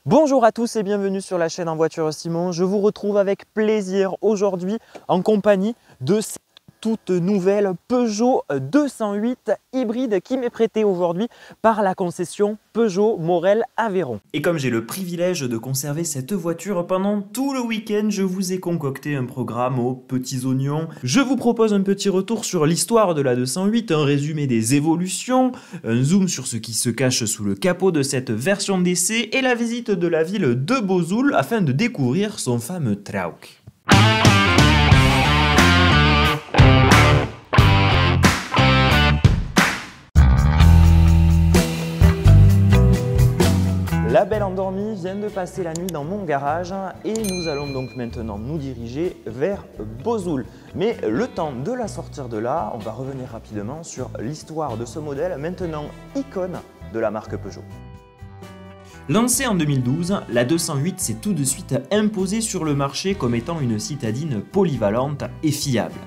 Bonjour à tous et bienvenue sur la chaîne En Voiture Simon. Je vous retrouve avec plaisir aujourd'hui en compagnie de cette toute nouvelle Peugeot 208 hybride qui m'est prêtée aujourd'hui par la concession Peugeot Morel Aveyron. Et comme j'ai le privilège de conserver cette voiture pendant tout le week-end, je vous ai concocté un programme aux petits oignons. Je vous propose un petit retour sur l'histoire de la 208, un résumé des évolutions, un zoom sur ce qui se cache sous le capot de cette version d'essai et la visite de la ville de Bozoul afin de découvrir son fameux Trauk. La belle endormie vient de passer la nuit dans mon garage et nous allons donc maintenant nous diriger vers Bozoul. Mais le temps de la sortir de là, on va revenir rapidement sur l'histoire de ce modèle, maintenant icône de la marque Peugeot. Lancée en 2012, la 208 s'est tout de suite imposée sur le marché comme étant une citadine polyvalente et fiable.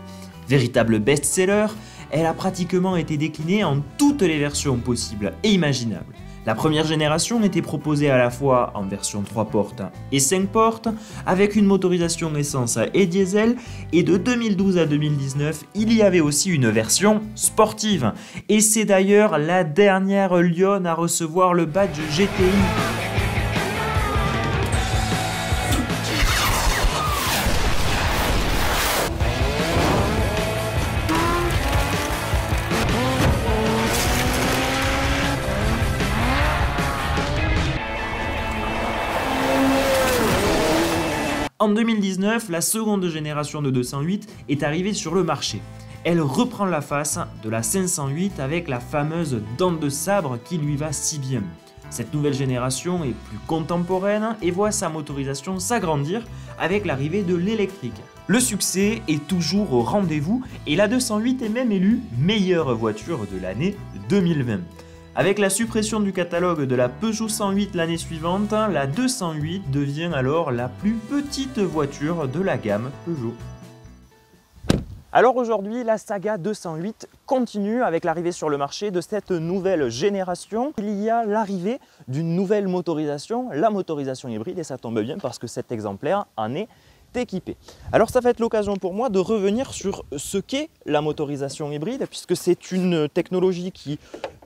Véritable best-seller, elle a pratiquement été déclinée en toutes les versions possibles et imaginables. La première génération était proposée à la fois en version 3 portes et 5 portes, avec une motorisation essence et diesel, et de 2012 à 2019, il y avait aussi une version sportive. Et c'est d'ailleurs la dernière lionne à recevoir le badge GTI. En 2019, la seconde génération de 208 est arrivée sur le marché. Elle reprend la face de la 508 avec la fameuse dent de sabre qui lui va si bien. Cette nouvelle génération est plus contemporaine et voit sa motorisation s'agrandir avec l'arrivée de l'électrique. Le succès est toujours au rendez-vous et la 208 est même élue meilleure voiture de l'année 2020. Avec la suppression du catalogue de la Peugeot 108 l'année suivante, la 208 devient alors la plus petite voiture de la gamme Peugeot. Alors aujourd'hui, la saga 208 continue avec l'arrivée sur le marché de cette nouvelle génération. Il y a l'arrivée d'une nouvelle motorisation, la motorisation hybride, et ça tombe bien parce que cet exemplaire en est équipé. Alors ça va être l'occasion pour moi de revenir sur ce qu'est la motorisation hybride, puisque c'est une technologie qui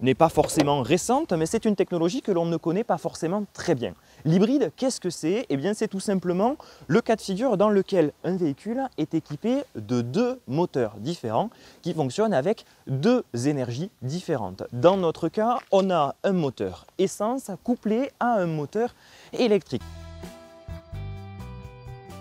n'est pas forcément récente, mais c'est une technologie que l'on ne connaît pas forcément très bien. L'hybride, qu'est-ce que c'est? Eh bien c'est tout simplement le cas de figure dans lequel un véhicule est équipé de deux moteurs différents qui fonctionnent avec deux énergies différentes. Dans notre cas, on a un moteur essence couplé à un moteur électrique.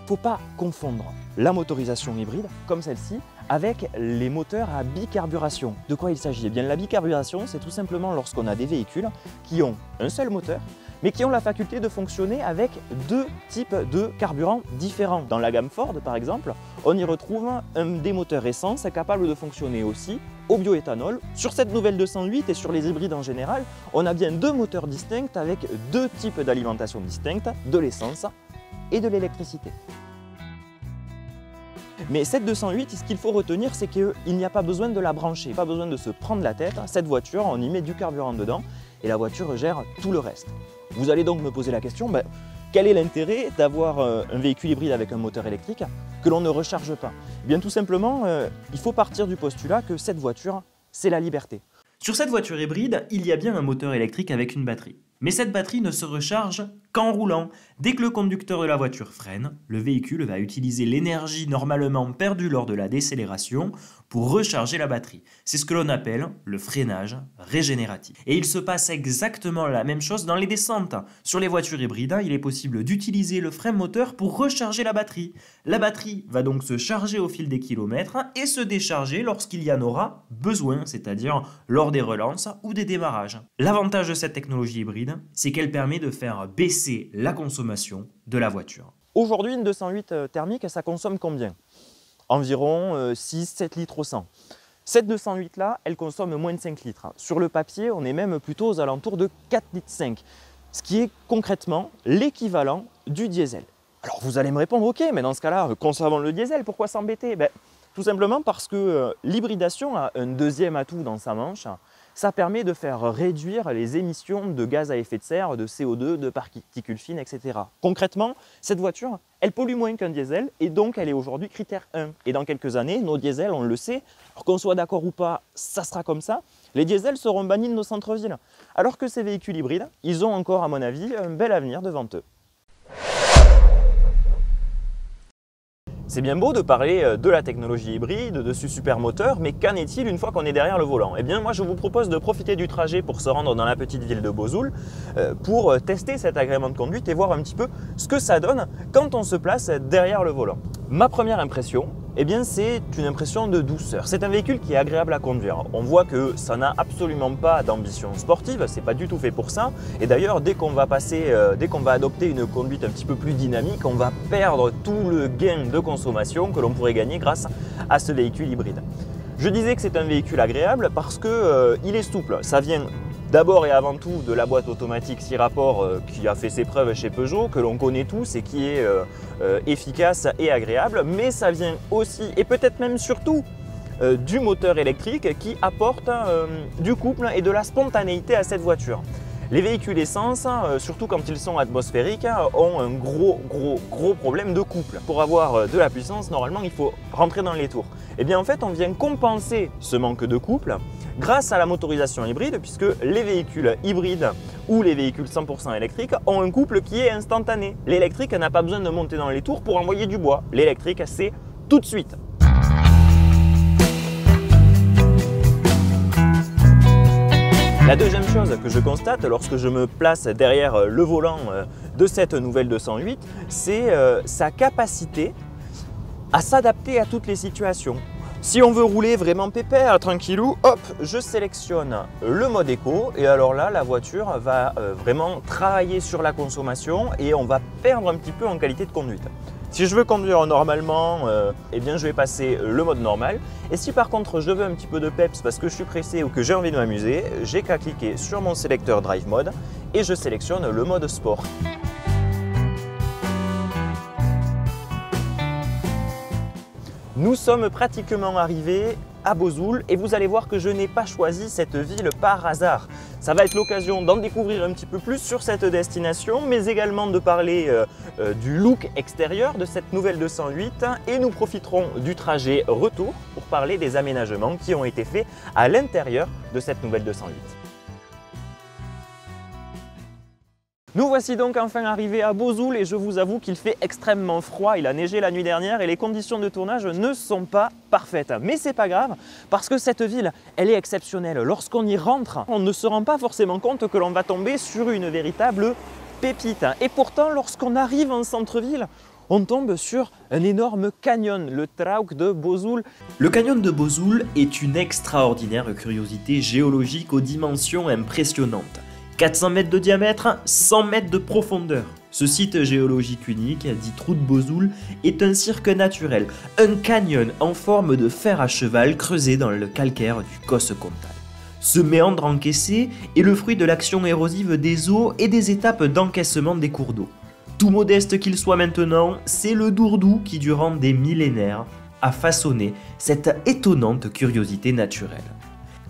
Il ne faut pas confondre la motorisation hybride, comme celle-ci, avec les moteurs à bicarburation. De quoi il s'agit? Eh bien, la bicarburation, c'est tout simplement lorsqu'on a des véhicules qui ont un seul moteur, mais qui ont la faculté de fonctionner avec deux types de carburants différents. Dans la gamme Ford, par exemple, on y retrouve des moteurs essence capables de fonctionner aussi au bioéthanol. Sur cette nouvelle 208 et sur les hybrides en général, on a bien deux moteurs distincts avec deux types d'alimentation distincts, de l'essence et de l'électricité. Mais cette 208, ce qu'il faut retenir, c'est qu'il n'y a pas besoin de la brancher, pas besoin de se prendre la tête. Cette voiture, on y met du carburant dedans et la voiture gère tout le reste. Vous allez donc me poser la question, quel est l'intérêt d'avoir un véhicule hybride avec un moteur électrique que l'on ne recharge pas? Eh bien tout simplement, il faut partir du postulat que cette voiture, c'est la liberté. Sur cette voiture hybride, il y a bien un moteur électrique avec une batterie. Mais cette batterie ne se recharge qu'en roulant. Dès que le conducteur de la voiture freine, le véhicule va utiliser l'énergie normalement perdue lors de la décélération pour recharger la batterie. C'est ce que l'on appelle le freinage régénératif. Et il se passe exactement la même chose dans les descentes. Sur les voitures hybrides, il est possible d'utiliser le frein moteur pour recharger la batterie. La batterie va donc se charger au fil des kilomètres et se décharger lorsqu'il y en aura besoin, c'est-à-dire lors des relances ou des démarrages. L'avantage de cette technologie hybride, c'est qu'elle permet de faire baisser la consommation de la voiture. Aujourd'hui, une 208 thermique, ça consomme combien? Environ 6-7 litres au 100. Cette 208 là, elle consomme moins de 5 litres. Sur le papier, on est même plutôt aux alentours de 4 litres 5, ce qui est concrètement l'équivalent du diesel. Alors vous allez me répondre, ok, mais dans ce cas-là, conservons le diesel, pourquoi s'embêter? Tout simplement parce que l'hybridation a un deuxième atout dans sa manche, ça permet de faire réduire les émissions de gaz à effet de serre, de CO2, de particules fines, etc. Concrètement, cette voiture, elle pollue moins qu'un diesel et donc elle est aujourd'hui critère 1. Et dans quelques années, nos diesels, on le sait, alors qu'on soit d'accord ou pas, ça sera comme ça, les diesels seront bannis de nos centres-villes. Alors que ces véhicules hybrides, ils ont encore, à mon avis, un bel avenir devant eux. C'est bien beau de parler de la technologie hybride, de ce super moteur, mais qu'en est-il une fois qu'on est derrière le volant? Eh bien moi je vous propose de profiter du trajet pour se rendre dans la petite ville de Bozoul pour tester cet agrément de conduite et voir un petit peu ce que ça donne quand on se place derrière le volant. Ma première impression, eh bien c'est une impression de douceur. C'est un véhicule qui est agréable à conduire. On voit que ça n'a absolument pas d'ambition sportive, c'est pas du tout fait pour ça. Et d'ailleurs, dès qu'on va adopter une conduite un petit peu plus dynamique, on va perdre tout le gain de consommation que l'on pourrait gagner grâce à ce véhicule hybride. Je disais que c'est un véhicule agréable parce que il est souple. Ça vient d'abord et avant tout de la boîte automatique 6 rapports qui a fait ses preuves chez Peugeot, que l'on connaît tous et qui est efficace et agréable, mais ça vient aussi et peut-être même surtout du moteur électrique qui apporte du couple et de la spontanéité à cette voiture. Les véhicules essence, surtout quand ils sont atmosphériques, ont un gros problème de couple. Pour avoir de la puissance, normalement, il faut rentrer dans les tours. Et bien en fait, on vient compenser ce manque de couple grâce à la motorisation hybride, puisque les véhicules hybrides ou les véhicules 100% électriques ont un couple qui est instantané. L'électrique n'a pas besoin de monter dans les tours pour envoyer du bois. L'électrique, c'est tout de suite. La deuxième chose que je constate lorsque je me place derrière le volant de cette nouvelle 208, c'est sa capacité à s'adapter à toutes les situations. Si on veut rouler vraiment pépère, tranquillou, hop, je sélectionne le mode éco et alors là, la voiture va vraiment travailler sur la consommation et on va perdre un petit peu en qualité de conduite. Si je veux conduire normalement, eh bien je vais passer le mode normal. Et si par contre je veux un petit peu de peps parce que je suis pressé ou que j'ai envie de m'amuser, j'ai qu'à cliquer sur mon sélecteur Drive Mode et je sélectionne le mode Sport. Nous sommes pratiquement arrivés à Bozoul et vous allez voir que je n'ai pas choisi cette ville par hasard. Ça va être l'occasion d'en découvrir un petit peu plus sur cette destination, mais également de parler du look extérieur de cette nouvelle 208 et nous profiterons du trajet retour pour parler des aménagements qui ont été faits à l'intérieur de cette nouvelle 208. Nous voici donc enfin arrivés à Bozoul et je vous avoue qu'il fait extrêmement froid. Il a neigé la nuit dernière et les conditions de tournage ne sont pas parfaites. Mais c'est pas grave parce que cette ville, elle est exceptionnelle. Lorsqu'on y rentre, on ne se rend pas forcément compte que l'on va tomber sur une véritable pépite. Et pourtant, lorsqu'on arrive en centre-ville, on tombe sur un énorme canyon, le Trauk de Bozoul. Le canyon de Bozoul est une extraordinaire curiosité géologique aux dimensions impressionnantes. 400 mètres de diamètre, 100 mètres de profondeur. Ce site géologique unique, dit Trou de Bozoul, est un cirque naturel, un canyon en forme de fer à cheval creusé dans le calcaire du Causse Comtal. Ce méandre encaissé est le fruit de l'action érosive des eaux et des étapes d'encaissement des cours d'eau. Tout modeste qu'il soit maintenant, c'est le Dourdou qui, durant des millénaires, a façonné cette étonnante curiosité naturelle.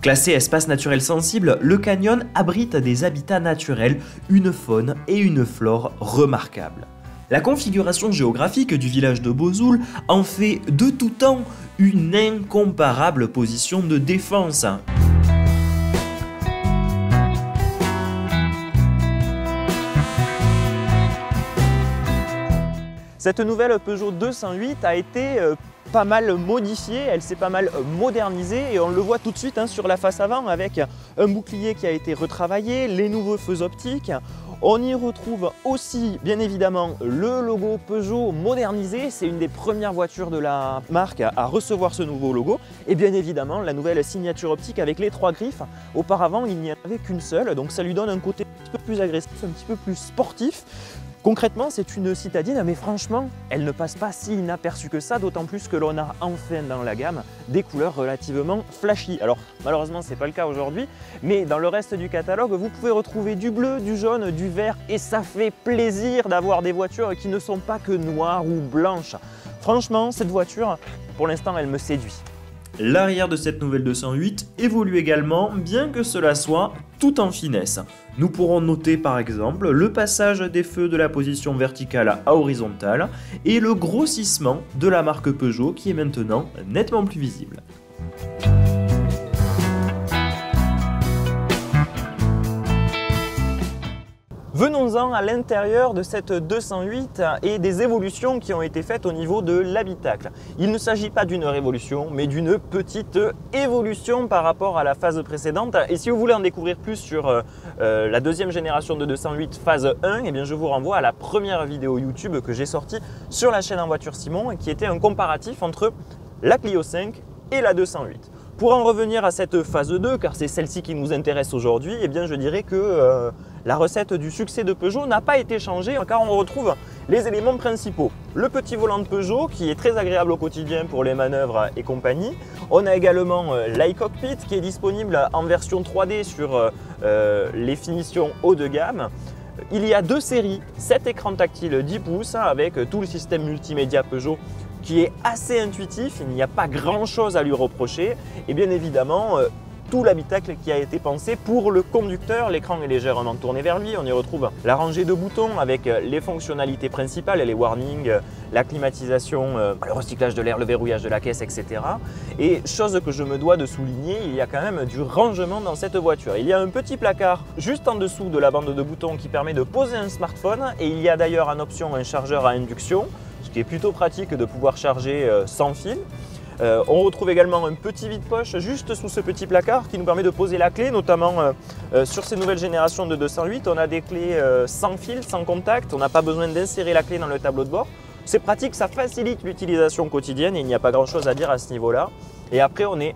Classé espace naturel sensible, le canyon abrite des habitats naturels, une faune et une flore remarquables. La configuration géographique du village de Bozoul en fait de tout temps une incomparable position de défense. Cette nouvelle Peugeot 208 a été pas mal modifiée, elle s'est pas mal modernisée et on le voit tout de suite sur la face avant avec un bouclier qui a été retravaillé, les nouveaux feux optiques. On y retrouve aussi bien évidemment le logo Peugeot modernisé, c'est une des premières voitures de la marque à recevoir ce nouveau logo et bien évidemment la nouvelle signature optique avec les 3 griffes. Auparavant il n'y en avait qu'une seule, donc ça lui donne un côté un petit peu plus agressif, un petit peu plus sportif. Concrètement, c'est une citadine, mais franchement, elle ne passe pas si inaperçue que ça, d'autant plus que l'on a enfin dans la gamme des couleurs relativement flashy. Alors, malheureusement, ce n'est pas le cas aujourd'hui, mais dans le reste du catalogue, vous pouvez retrouver du bleu, du jaune, du vert, et ça fait plaisir d'avoir des voitures qui ne sont pas que noires ou blanches. Franchement, cette voiture, pour l'instant, elle me séduit. L'arrière de cette nouvelle 208 évolue également, bien que cela soit tout en finesse. Nous pourrons noter par exemple le passage des feux de la position verticale à horizontale et le grossissement de la marque Peugeot qui est maintenant nettement plus visible. Venons-en à l'intérieur de cette 208 et des évolutions qui ont été faites au niveau de l'habitacle. Il ne s'agit pas d'une révolution, mais d'une petite évolution par rapport à la phase précédente. Et si vous voulez en découvrir plus sur la deuxième génération de 208 phase 1, eh bien je vous renvoie à la première vidéo YouTube que j'ai sortie sur la chaîne En Voiture Simon, qui était un comparatif entre la Clio 5 et la 208. Pour en revenir à cette phase 2, car c'est celle-ci qui nous intéresse aujourd'hui, eh bien je dirais que la recette du succès de Peugeot n'a pas été changée car on retrouve les éléments principaux. Le petit volant de Peugeot qui est très agréable au quotidien pour les manœuvres et compagnie. On a également l'iCockpit qui est disponible en version 3D sur les finitions haut de gamme. Il y a deux séries, 7 écrans tactiles 10 pouces avec tout le système multimédia Peugeot qui est assez intuitif, il n'y a pas grand chose à lui reprocher et bien évidemment tout l'habitacle qui a été pensé pour le conducteur. L'écran est légèrement tourné vers lui, on y retrouve la rangée de boutons avec les fonctionnalités principales, les warnings, la climatisation, le recyclage de l'air, le verrouillage de la caisse, etc. Et chose que je me dois de souligner, il y a quand même du rangement dans cette voiture. Il y a un petit placard juste en dessous de la bande de boutons qui permet de poser un smartphone et il y a d'ailleurs en option un chargeur à induction, ce qui est plutôt pratique de pouvoir charger sans fil. On retrouve également un petit vide-poche juste sous ce petit placard qui nous permet de poser la clé, notamment sur ces nouvelles générations de 208. On a des clés sans fil, sans contact, on n'a pas besoin d'insérer la clé dans le tableau de bord. C'est pratique, ça facilite l'utilisation quotidienne et il n'y a pas grand-chose à dire à ce niveau-là. Et après, on est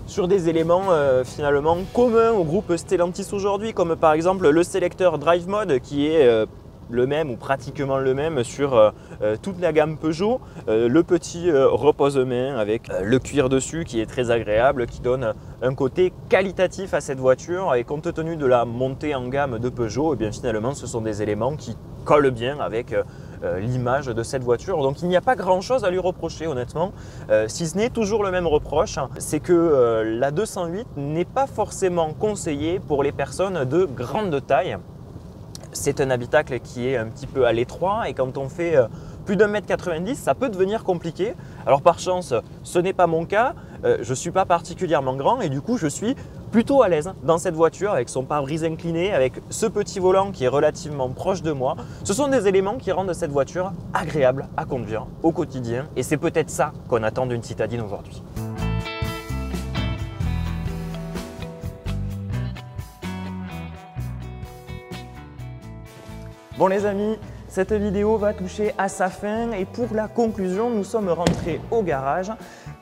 sur des éléments finalement communs au groupe Stellantis aujourd'hui, comme par exemple le sélecteur Drive Mode qui est le même ou pratiquement le même sur toute la gamme Peugeot, le petit repose-main avec le cuir dessus qui est très agréable, qui donne un côté qualitatif à cette voiture et compte tenu de la montée en gamme de Peugeot, et bien finalement ce sont des éléments qui collent bien avec l'image de cette voiture. Donc il n'y a pas grand chose à lui reprocher honnêtement, si ce n'est toujours le même reproche, c'est que la 208 n'est pas forcément conseillée pour les personnes de grande taille. C'est un habitacle qui est un petit peu à l'étroit et quand on fait plus d'1,90 m, ça peut devenir compliqué. Alors par chance, ce n'est pas mon cas, je ne suis pas particulièrement grand et du coup je suis plutôt à l'aise dans cette voiture avec son pare-brise incliné, avec ce petit volant qui est relativement proche de moi. Ce sont des éléments qui rendent cette voiture agréable à conduire au quotidien et c'est peut-être ça qu'on attend d'une citadine aujourd'hui. Bon les amis, cette vidéo va toucher à sa fin et pour la conclusion, nous sommes rentrés au garage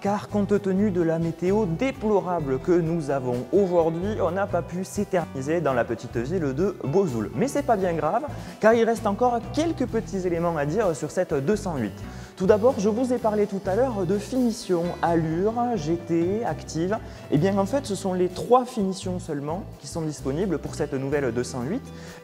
car compte tenu de la météo déplorable que nous avons aujourd'hui, on n'a pas pu s'éterniser dans la petite ville de Bozoul. Mais c'est pas bien grave car il reste encore quelques petits éléments à dire sur cette 208. Tout d'abord, je vous ai parlé tout à l'heure de finition, allure, GT, active. Et bien en fait, ce sont les 3 finitions seulement qui sont disponibles pour cette nouvelle 208,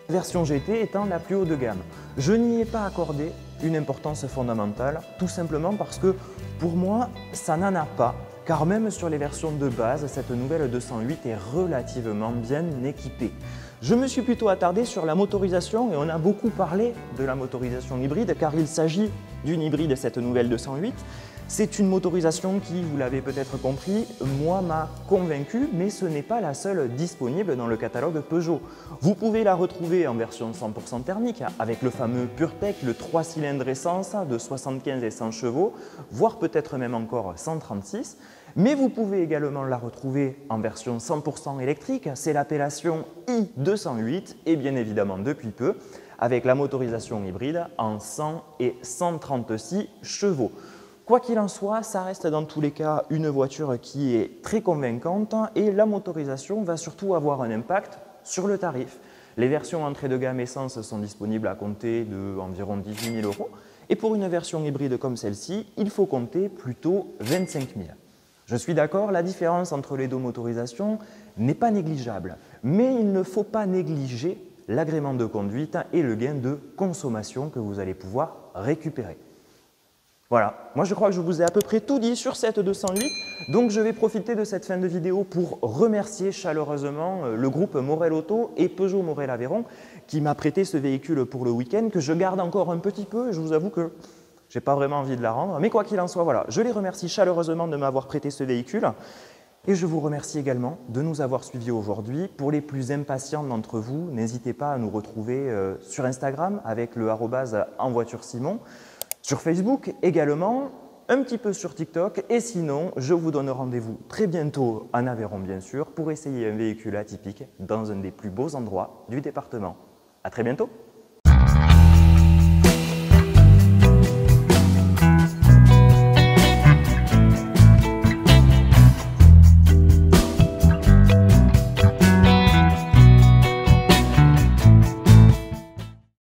version GT étant la plus haut de gamme. Je n'y ai pas accordé une importance fondamentale, tout simplement parce que pour moi, ça n'en a pas. Car même sur les versions de base, cette nouvelle 208 est relativement bien équipée. Je me suis plutôt attardé sur la motorisation et on a beaucoup parlé de la motorisation hybride car il s'agit d'une hybride cette nouvelle 208. C'est une motorisation qui, vous l'avez peut-être compris, moi m'a convaincu, mais ce n'est pas la seule disponible dans le catalogue Peugeot. Vous pouvez la retrouver en version 100% thermique avec le fameux PureTech, le 3 cylindres essence de 75 et 100 chevaux, voire peut-être même encore 136. Mais vous pouvez également la retrouver en version 100% électrique, c'est l'appellation i208 et bien évidemment depuis peu avec la motorisation hybride en 100 et 136 chevaux. Quoi qu'il en soit, ça reste dans tous les cas une voiture qui est très convaincante et la motorisation va surtout avoir un impact sur le tarif. Les versions entrée de gamme essence sont disponibles à compter d'environ 18 000 €. Et pour une version hybride comme celle-ci, il faut compter plutôt 25 000 €. Je suis d'accord, la différence entre les deux motorisations n'est pas négligeable, mais il ne faut pas négliger l'agrément de conduite et le gain de consommation que vous allez pouvoir récupérer. Voilà, moi je crois que je vous ai à peu près tout dit sur cette 208, donc je vais profiter de cette fin de vidéo pour remercier chaleureusement le groupe Morel Auto et Peugeot Morel Aveyron qui m'a prêté ce véhicule pour le week-end, que je garde encore un petit peu, et je vous avoue que je n'ai pas vraiment envie de la rendre, mais quoi qu'il en soit, voilà, je les remercie chaleureusement de m'avoir prêté ce véhicule. Et je vous remercie également de nous avoir suivis aujourd'hui. Pour les plus impatients d'entre vous, n'hésitez pas à nous retrouver sur Instagram avec le @envoituresimon, sur Facebook également, un petit peu sur TikTok. Et sinon, je vous donne rendez-vous très bientôt en Aveyron, bien sûr, pour essayer un véhicule atypique dans un des plus beaux endroits du département. À très bientôt!